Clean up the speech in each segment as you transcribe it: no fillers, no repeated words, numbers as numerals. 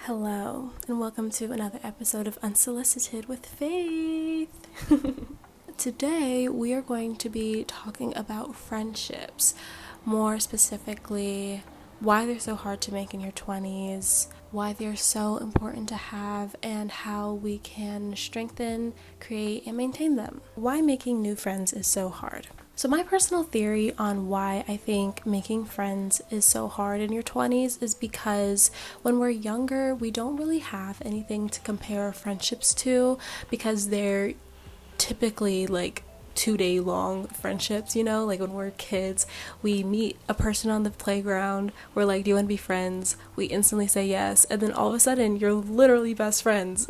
Hello, and welcome to another episode of Unsolicited with Faith. Today, we are going to be talking about friendships, more specifically, why they're so hard to make in your 20s, why they're so important to have, and how we can strengthen, create, and maintain them. Why making new friends is so hard. So my personal theory on why I think making friends is so hard in your 20s is because when we're younger, we don't really have anything to compare our friendships to because they're typically like 2-day long friendships, like when we're kids, we meet a person on the playground, we're like, do you want to be friends? We instantly say yes, and then all of a sudden you're literally best friends.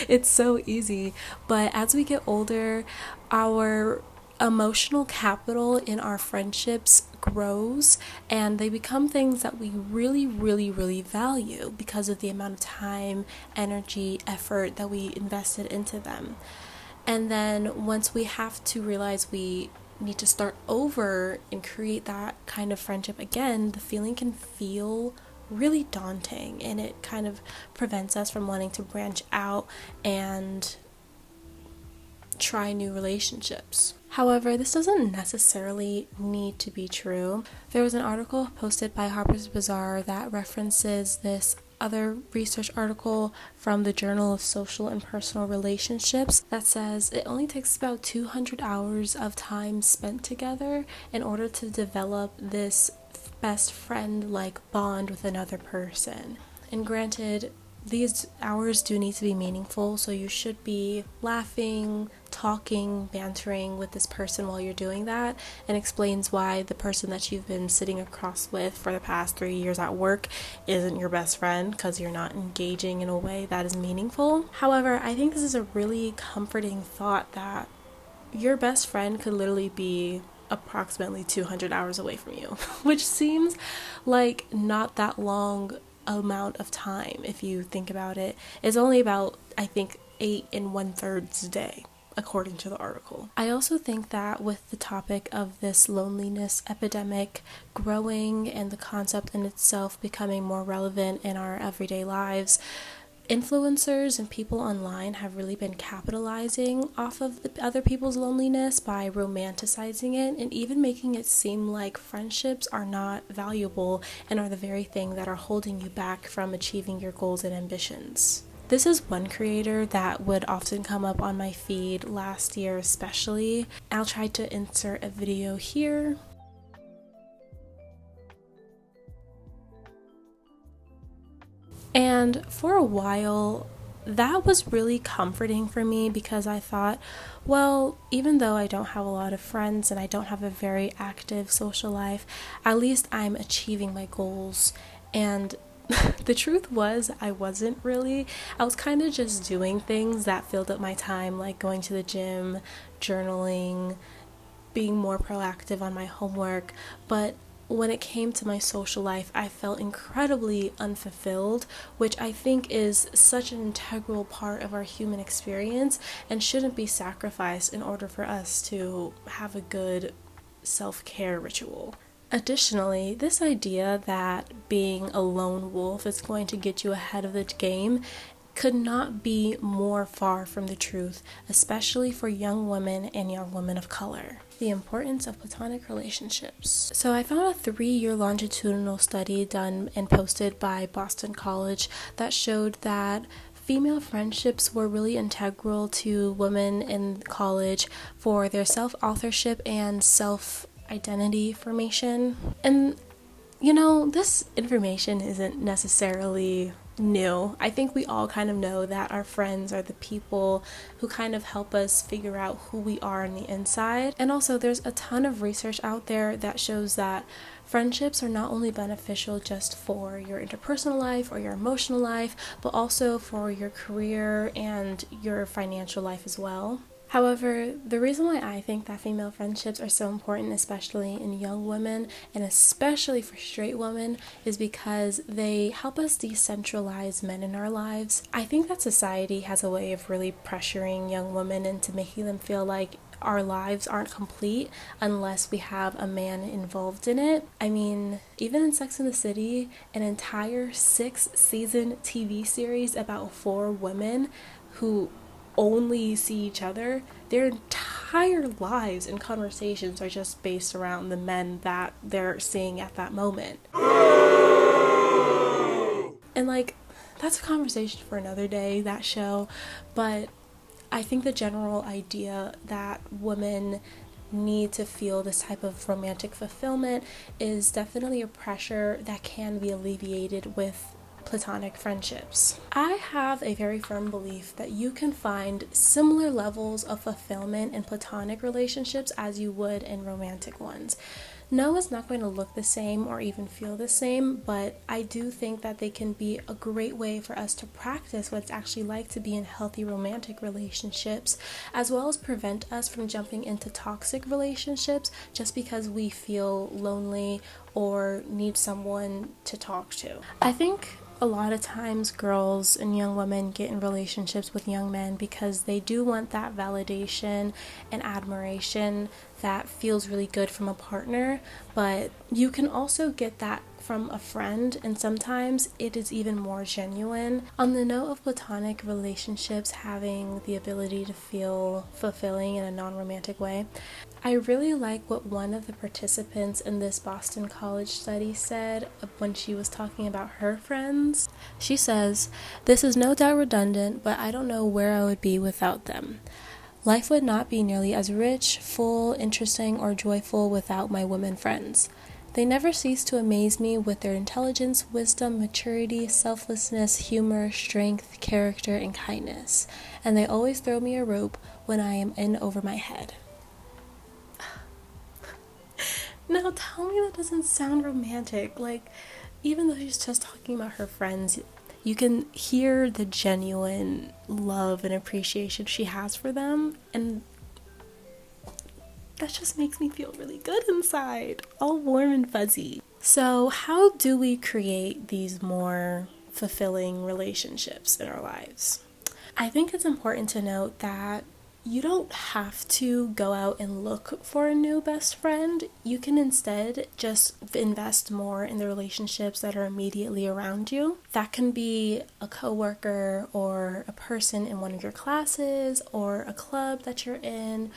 It's so easy. But as we get older, our emotional capital in our friendships grows and they become things that we really value because of the amount of time, energy, effort that we invested into them. And then once we have to realize we need to start over and create that kind of friendship again, the feeling can feel really daunting and it kind of prevents us from wanting to branch out and try new relationships. However, this doesn't necessarily need to be true. There was an article posted by Harper's Bazaar that references this other research article from the Journal of Social and Personal Relationships that says it only takes about 200 hours of time spent together in order to develop this best friend-like bond with another person. And granted, these hours do need to be meaningful, so you should be laughing, talking, bantering with this person while you're doing that, and explains why the person that you've been sitting across with for the past 3 years at work isn't your best friend because you're not engaging in a way that is meaningful. However, I think this is a really comforting thought that your best friend could literally be approximately 200 hours away from you, which seems like not that long amount of time if you think about it. It's only about, I think, 8 1/3 a day, according to the article. I also think that with the topic of this loneliness epidemic growing and the concept in itself becoming more relevant in our everyday lives, influencers and people online have really been capitalizing off of the other people's loneliness by romanticizing it and even making it seem like friendships are not valuable and are the very thing that are holding you back from achieving your goals and ambitions. This is one creator that would often come up on my feed last year especially. I'll try to insert a video here. And for a while, that was really comforting for me because I thought, well, even though I don't have a lot of friends and I don't have a very active social life, at least I'm achieving my goals. And the truth was, I wasn't really. I was kind of just doing things that filled up my time, like going to the gym, journaling, being more proactive on my homework, but when it came to my social life, I felt incredibly unfulfilled, which I think is such an integral part of our human experience and shouldn't be sacrificed in order for us to have a good self-care ritual. Additionally, this idea that being a lone wolf is going to get you ahead of the game could not be more far from the truth, especially for young women and young women of color. The importance of platonic relationships. So I found a 3-year longitudinal study done and posted by Boston College that showed that female friendships were really integral to women in college for their self-authorship and self-identity formation. And this information isn't necessarily new. I think we all kind of know that our friends are the people who kind of help us figure out who we are on the inside. And also there's a ton of research out there that shows that friendships are not only beneficial just for your interpersonal life or your emotional life, but also for your career and your financial life as well. However, the reason why I think that female friendships are so important, especially in young women and especially for straight women, is because they help us decentralize men in our lives. I think that society has a way of really pressuring young women into making them feel like our lives aren't complete unless we have a man involved in it. I mean, even in Sex and the City, an entire 6-season TV series about 4 women who only see each other, their entire lives and conversations are just based around the men that they're seeing at that moment. And like, that's a conversation for another day, that show, but I think the general idea that women need to feel this type of romantic fulfillment is definitely a pressure that can be alleviated with platonic friendships. I have a very firm belief that you can find similar levels of fulfillment in platonic relationships as you would in romantic ones. No, it's not going to look the same or even feel the same, but I do think that they can be a great way for us to practice what it's actually like to be in healthy romantic relationships, as well as prevent us from jumping into toxic relationships just because we feel lonely or need someone to talk to. I think a lot of times girls and young women get in relationships with young men because they do want that validation and admiration that feels really good from a partner, but you can also get that from a friend, and sometimes it is even more genuine. On the note of platonic relationships having the ability to feel fulfilling in a non-romantic way, I really like what one of the participants in this Boston College study said when she was talking about her friends. She says, "This is no doubt redundant, but I don't know where I would be without them. Life would not be nearly as rich, full, interesting, or joyful without my women friends. They never cease to amaze me with their intelligence, wisdom, maturity, selflessness, humor, strength, character, and kindness. And they always throw me a rope when I am in over my head." Now tell me that doesn't sound romantic. Like, even though she's just talking about her friends, you can hear the genuine love and appreciation she has for them, and that just makes me feel really good inside, all warm and fuzzy. So how do we create these more fulfilling relationships in our lives? I think it's important to note that you don't have to go out and look for a new best friend. You can instead just invest more in the relationships that are immediately around you. That can be a coworker or a person in one of your classes or a club that you're in,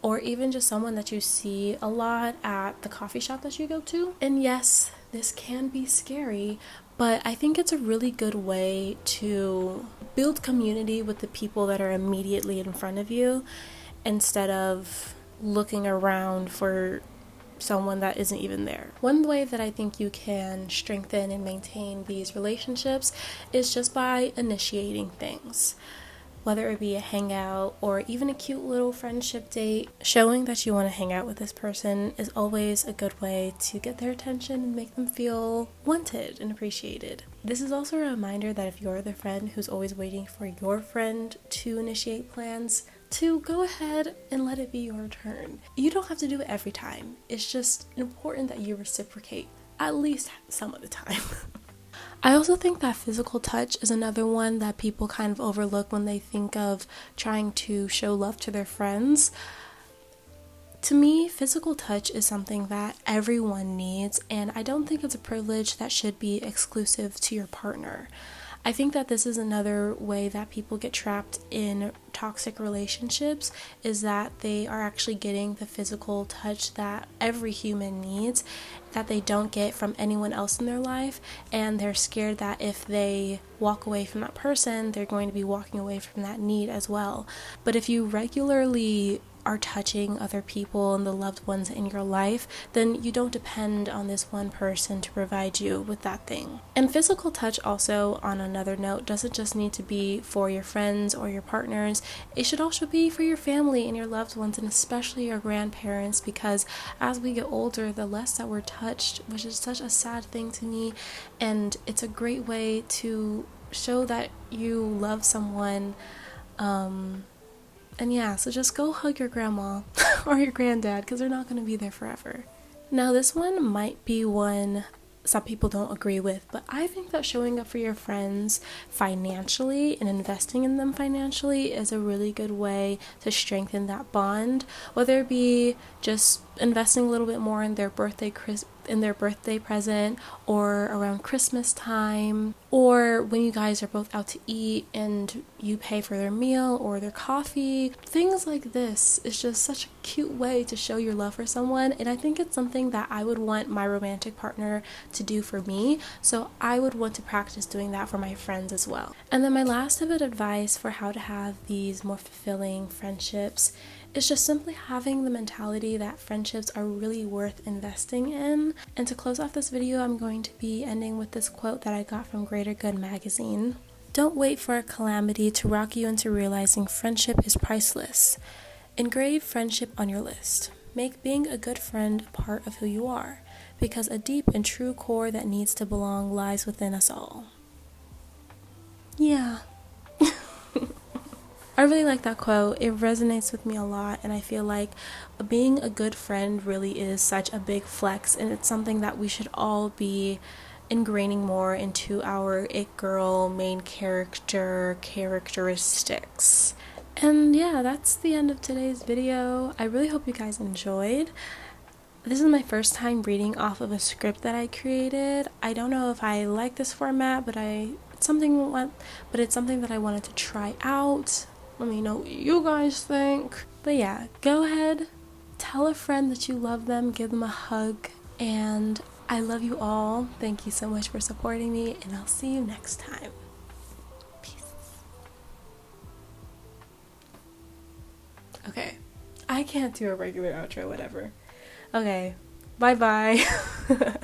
or even just someone that you see a lot at the coffee shop that you go to. And yes, this can be scary, but I think it's a really good way to build community with the people that are immediately in front of you instead of looking around for someone that isn't even there. One way that I think you can strengthen and maintain these relationships is just by initiating things. Whether it be a hangout or even a cute little friendship date, showing that you want to hang out with this person is always a good way to get their attention and make them feel wanted and appreciated. This is also a reminder that if you're the friend who's always waiting for your friend to initiate plans, to go ahead and let it be your turn. You don't have to do it every time. It's just important that you reciprocate at least some of the time. I also think that physical touch is another one that people kind of overlook when they think of trying to show love to their friends. To me, physical touch is something that everyone needs, and I don't think it's a privilege that should be exclusive to your partner. I think that this is another way that people get trapped in toxic relationships, is that they are actually getting the physical touch that every human needs, that they don't get from anyone else in their life, and they're scared that if they walk away from that person, they're going to be walking away from that need as well. But if you regularly are touching other people and the loved ones in your life, then you don't depend on this one person to provide you with that thing. And physical touch also, on another note, doesn't just need to be for your friends or your partners. It should also be for your family and your loved ones, and especially your grandparents, because as we get older, the less that we're touched, which is such a sad thing to me, and it's a great way to show that you love someone. And yeah, so just go hug your grandma or your granddad, because they're not going to be there forever. Now, this one might be one some people don't agree with, but I think that showing up for your friends financially and investing in them financially is a really good way to strengthen that bond, whether it be just investing a little bit more in their birthday present, or around Christmas time, or when you guys are both out to eat and you pay for their meal or their coffee. Things like this is just such a cute way to show your love for someone, and I think it's something that I would want my romantic partner to do for me, so I would want to practice doing that for my friends as well. And then my last bit of advice for how to have these more fulfilling friendships is just simply having the mentality that friendships are really worth investing in. And to close off this video, I'm going to be ending with this quote that I got from Greater Good magazine. Don't wait for a calamity to rock you into realizing friendship is priceless. Engrave friendship on your list. Make being a good friend a part of who you are, because a deep and true core that needs to belong lies within us all. Yeah. I really like that quote. It resonates with me a lot, and I feel like being a good friend really is such a big flex, and it's something that we should all be ingraining more into our it girl main character characteristics. And yeah, that's the end of today's video. I really hope you guys enjoyed. This is my first time reading off of a script that I created. I don't know if I like this format, but it's something that I wanted to try out. Let me know what you guys think. But yeah, go ahead, tell a friend that you love them, give them a hug, and I love you all. Thank you so much for supporting me, and I'll see you next time. Peace. Okay, I can't do a regular outro, whatever. Okay, bye-bye.